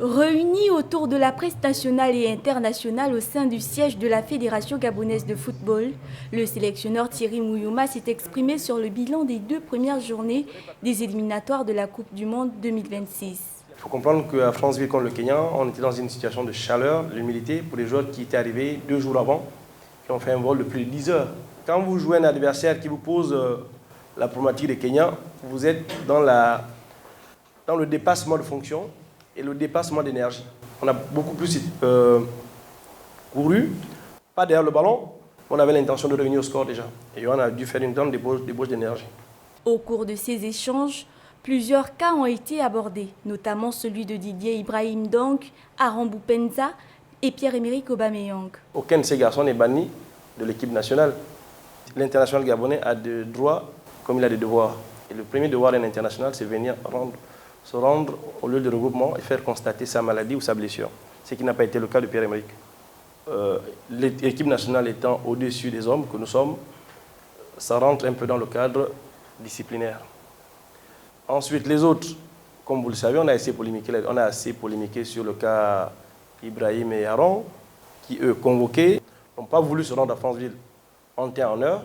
Réunis autour de la presse nationale et internationale au sein du siège de la Fédération gabonaise de football, le sélectionneur Thierry Mouyouma s'est exprimé sur le bilan des 2 premières journées des éliminatoires de la Coupe du Monde 2026. Il faut comprendre qu'à Franceville contre le Kenya, on était dans une situation de chaleur, d'humidité pour les joueurs qui étaient arrivés 2 jours avant, qui ont fait un vol de plus de 10 heures. Quand vous jouez un adversaire qui vous pose la problématique des Kenyans, vous êtes dans le dépassement de fonction et le dépassement d'énergie. On a beaucoup plus couru, pas derrière le ballon, on avait l'intention de revenir au score déjà. Et on a dû faire une grande débauche d'énergie. Au cours de ces échanges, plusieurs cas ont été abordés, notamment celui de Didier Ibrahim Donk, Aaron Boupenza et Pierre-Emerick Aubameyang. Aucun de ces garçons n'est banni de l'équipe nationale. L'international gabonais a des droits comme il a des devoirs. Et le premier devoir d'un international, c'est venir se rendre au lieu de regroupement et faire constater sa maladie ou sa blessure. Ce qui n'a pas été le cas de Pierre-Emerick. L'équipe nationale étant au-dessus des hommes que nous sommes, ça rentre un peu dans le cadre disciplinaire. Ensuite, les autres, comme vous le savez, on a assez polémiqué sur le cas Ibrahim et Aaron, qui, eux, convoqués, n'ont pas voulu se rendre à Franceville en temps et en heure.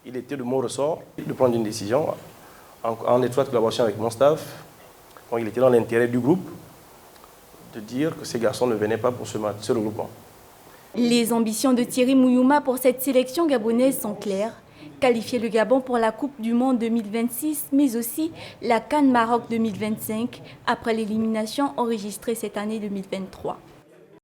Il était de mon ressort de prendre une décision en étroite collaboration avec mon staff. Donc, il était dans l'intérêt du groupe de dire que ces garçons ne venaient pas pour ce regroupement. Les ambitions de Thierry Mouyouma pour cette sélection gabonaise sont claires. Qualifier le Gabon pour la Coupe du Monde 2026, mais aussi la CAN Maroc 2025, après l'élimination enregistrée cette année 2023.